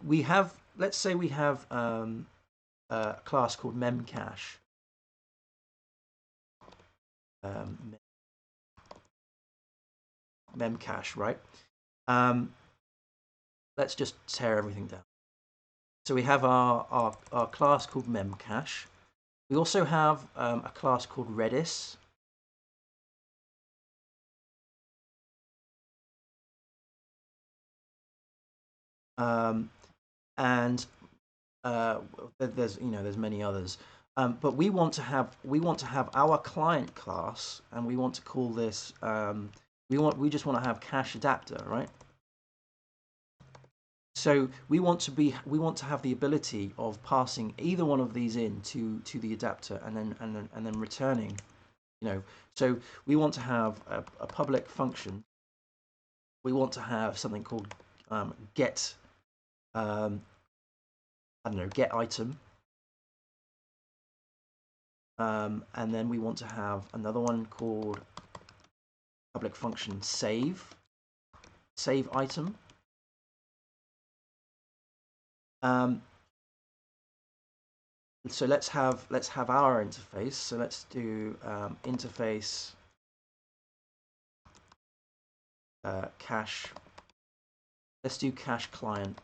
we have, let's say we have a class called Memcache. Memcache, right? Let's just tear everything down. So we have our class called Memcache. We also have a class called Redis. And there's many others. But we want to have our client class, and we want to call this we just want to have cache adapter, right? So we want to have the ability of passing either one of these in to the adapter, and then returning, So we want to have a public function. We want to have something called get get item. And then we want to have another one called public function save item. So let's have our interface. So let's do interface cache. Let's do cache client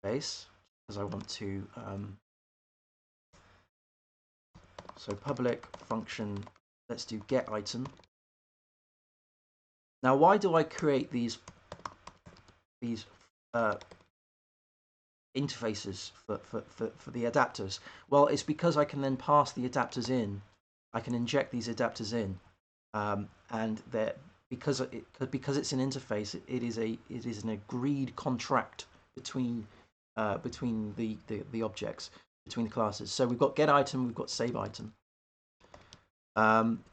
base, because I want to. So public function. Let's do get item. Now, why do I create these interfaces for the adapters? Well, it's because I can then pass the adapters in. I can inject these adapters in, and because it's an interface, it is an agreed contract between the objects, between the classes. So we've got get item, we've got save item.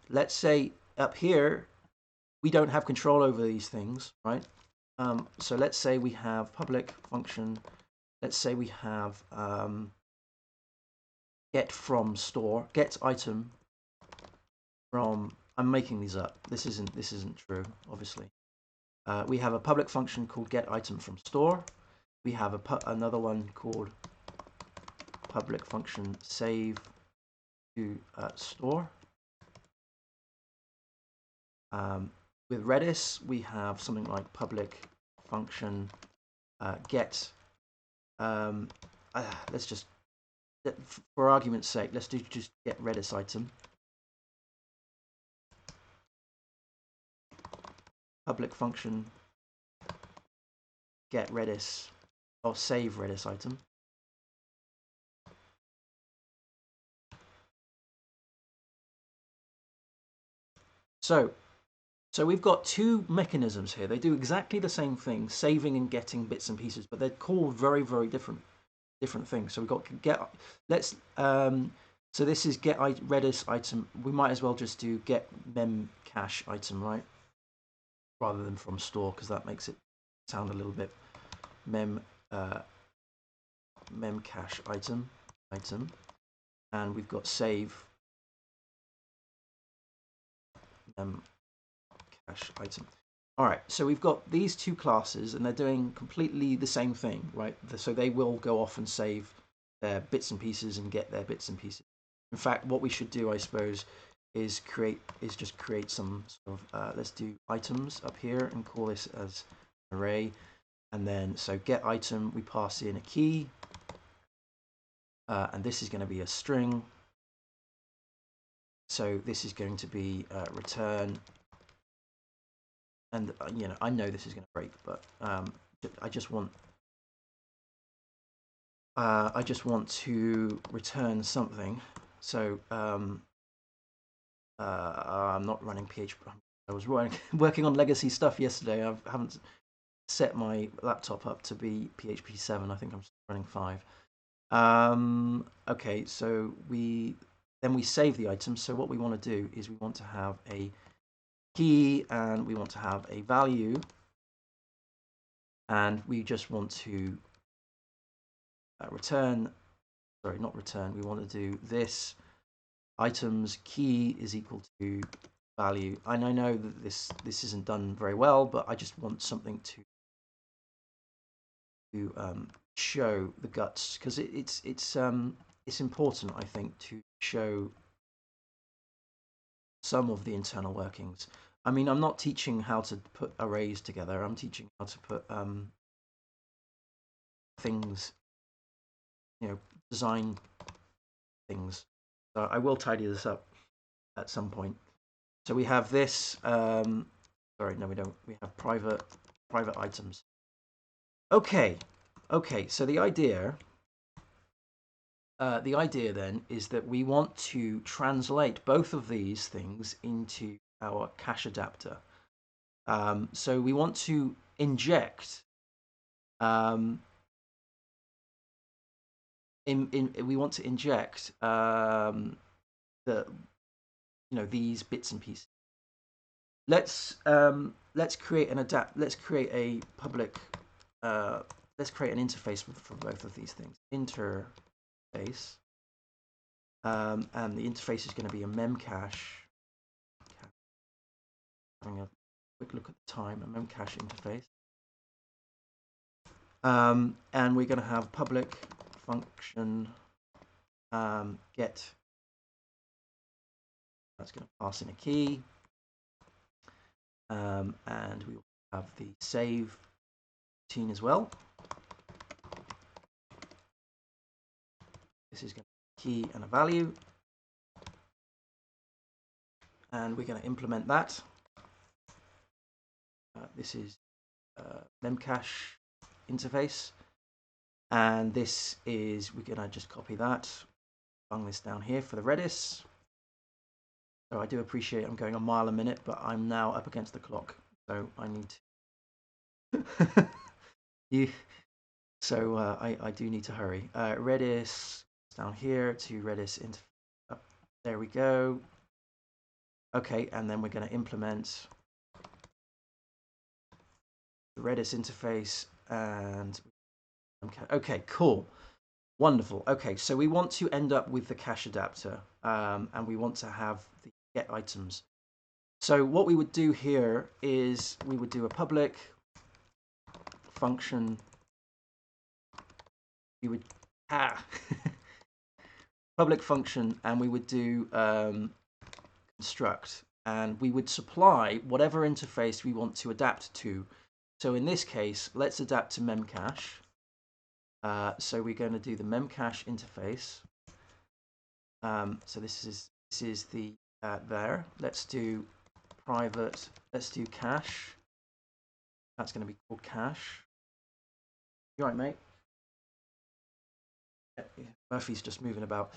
Let's say up here we don't have control over these things, right? So let's say we have public function. Let's say we have get from store, get item from. I'm making these up. This isn't true, obviously. We have a public function called get item from store. We have another one called public function save to store. With Redis, we have something like public function get. Let's just, for argument's sake, let's do just get Redis item. Public function get Redis, or save Redis item. So we've got two mechanisms here. They do exactly the same thing, saving and getting bits and pieces, but they're called very, very different things. So we've got get. Let's. So this is get Redis item. We might as well just do get Memcache item, right? Rather than from store, because that makes it sound a little bit Memcache item, and we've got save Memcache item. All right, so we've got these two classes, and they're doing completely the same thing, right? So they will go off and save their bits and pieces and get their bits and pieces. In fact, what we should do, I suppose, is just create some sort of let's do items up here and call this as array, and then so get item, we pass in a key, and this is going to be a string. So this is going to be return. And I know this is going to break, but I just want to return something. So I'm not running PHP. I was working on legacy stuff yesterday. I haven't set my laptop up to be PHP 7. I think I'm running 5. Okay, so we save the item. So what we want to do is we want to have a key, and we want to have a value, and we just want to return. Sorry, not return. We want to do this items key is equal to value. And I know that this isn't done very well, but I just want something to show the guts because it's important, I think, to show some of the internal workings. I mean, I'm not teaching how to put arrays together. I'm teaching how to put things, design things. So I will tidy this up at some point. So we have this. Sorry, no, we don't. We have private items. Okay. So the idea then is that we want to translate both of these things into our cache adapter. So we want to inject we want to inject these bits and pieces. Let's create an Let's create a public. Let's create an interface for both of these things. Interface, and the interface is going to be a Memcache. Having a quick look at the time. A Memcache interface, and we're going to have public function get. That's going to pass in a key, and we will have the save routine as well. This is going to be a key and a value, and we're going to implement that. This is Memcache interface, and this is, we're going to just copy that, bung this down here for the Redis. So I do appreciate I'm going a mile a minute, but I'm now up against the clock, so I need to so I do need to hurry. Redis down here to Redis interface. There we go. Okay, and then we're going to implement the Redis interface, and okay, cool, wonderful. Okay, so we want to end up with the cache adapter, and we want to have the get items. So what we would do here is we would do a public function. We would public function, and we would do construct, and we would supply whatever interface we want to adapt to. So in this case, let's adapt to Memcache. So we're going to do the Memcache interface. So this is the there. Let's do private. Let's do cache. That's going to be called cache. You all right, mate? Murphy's just moving about.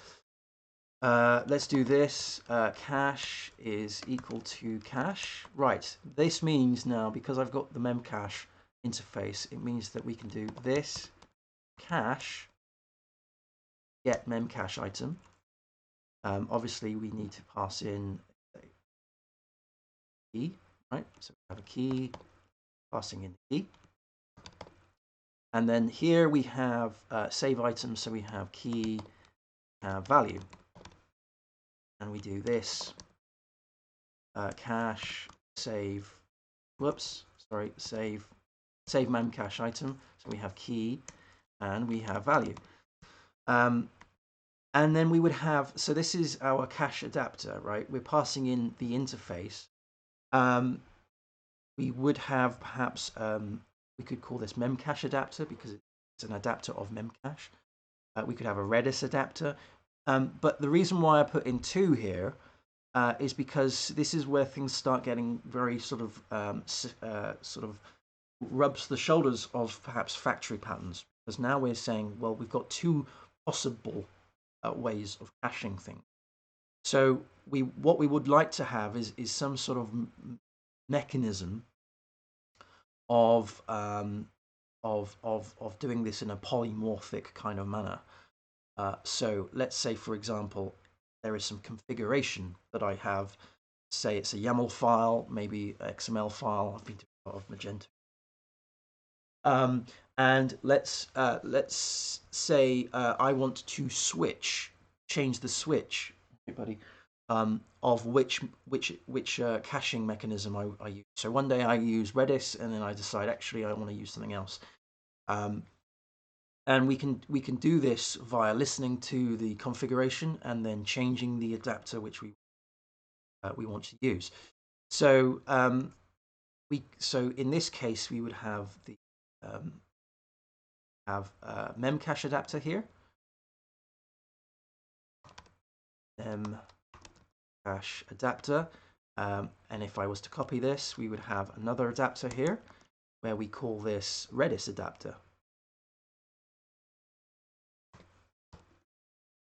Let's do this. Cache is equal to cache. Right. This means now, because I've got the Memcache interface, it means that we can do this cache get Memcache item. Obviously, we need to pass in a key, right? So we have a key, passing in the key. And then here we have save items, so we have key, value. And we do this cache save, save Memcache item. So we have key and we have value. And then we would have, so this is our cache adapter, right? We're passing in the interface. We would have perhaps, we could call this Memcache adapter because it's an adapter of Memcache. We could have a Redis adapter. But the reason why I put in 2 here is because this is where things start getting very sort of rubs the shoulders of perhaps factory patterns. Because now we're saying, well, we've got 2 possible ways of caching things. So what we would like to have is some sort of mechanism of doing this in a polymorphic kind of manner. So let's say, for example, there is some configuration that I have. Say it's a YAML file, maybe XML file. I've been doing a lot of Magento. And let's say I want to change the switch, everybody, of which caching mechanism I use. So one day I use Redis, and then I decide actually I want to use something else. And we can do this via listening to the configuration and then changing the adapter which we want to use. So so in this case we would have the Memcache adapter here. Memcache adapter, and if I was to copy this, we would have another adapter here where we call this Redis adapter.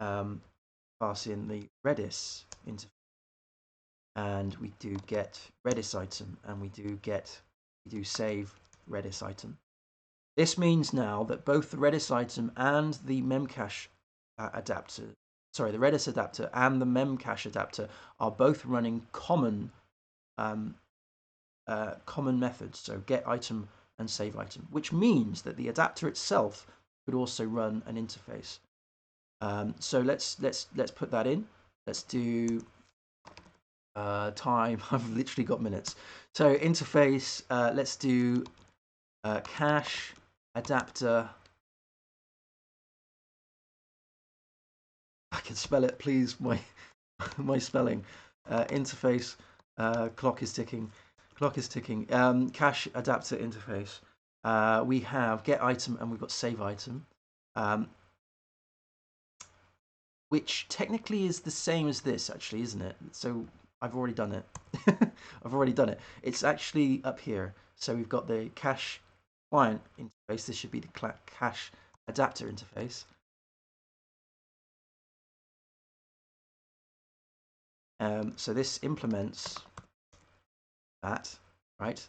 Pass in the Redis interface, and we do get Redis item, and we do save Redis item. This means now that both the Redis item and the Memcache adapter, sorry, the Redis adapter and the Memcache adapter are both running common methods, so get item and save item, which means that the adapter itself could also run an interface. So let's put that in. Let's do time. I've literally got minutes. So interface. Let's do cache adapter. I can spell it, please. My spelling. Interface. Clock is ticking. Clock is ticking. Cache adapter interface. We have get item and we've got save item. Which technically is the same as this, actually, isn't it? So I've already done it. I've already done it. It's actually up here. So we've got the cache client interface. This should be the cache adapter interface. So this implements that, right?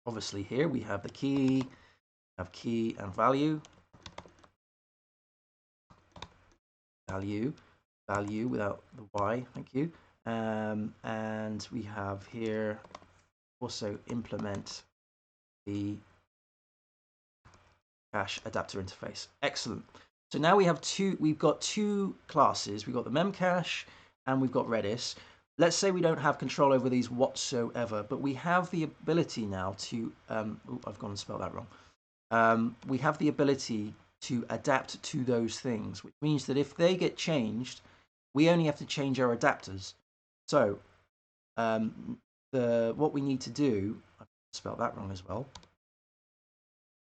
Obviously here we have the key, and value. Value without the Y, thank you. And we have here also implement the cache adapter interface. Excellent. So now we've got two classes. We've got the Memcache and we've got Redis. Let's say we don't have control over these whatsoever, but we have the ability now to, I've gone and spelled that wrong. We have the ability to adapt to those things, which means that if they get changed, we only have to change our adapters. So what we need to do, I spelled that wrong as well,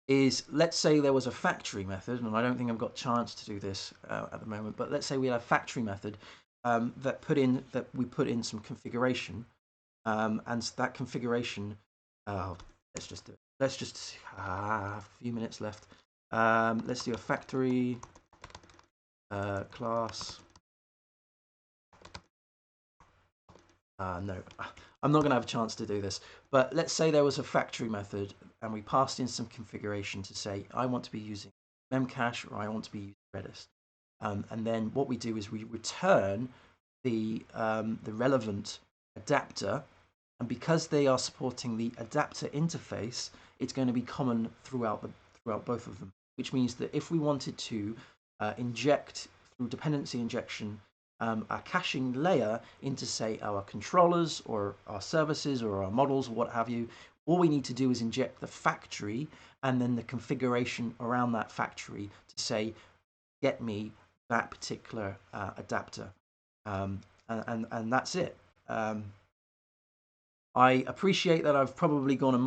is let's say there was a factory method, and I don't think I've got a chance to do this at the moment, but let's say we had a factory method that we put in some configuration, and that configuration, let's just do it. Let's just a few minutes left. Let's do a factory class. No, I'm not going to have a chance to do this. But let's say there was a factory method and we passed in some configuration to say, I want to be using Memcache or I want to be using Redis. And then what we do is we return the relevant adapter. And because they are supporting the adapter interface, it's going to be common throughout both of them. Which means that if we wanted to inject through dependency injection a caching layer into, say, our controllers or our services or our models or what have you, all we need to do is inject the factory and then the configuration around that factory to say, get me that particular adapter. And that's it. I appreciate that I've probably gone a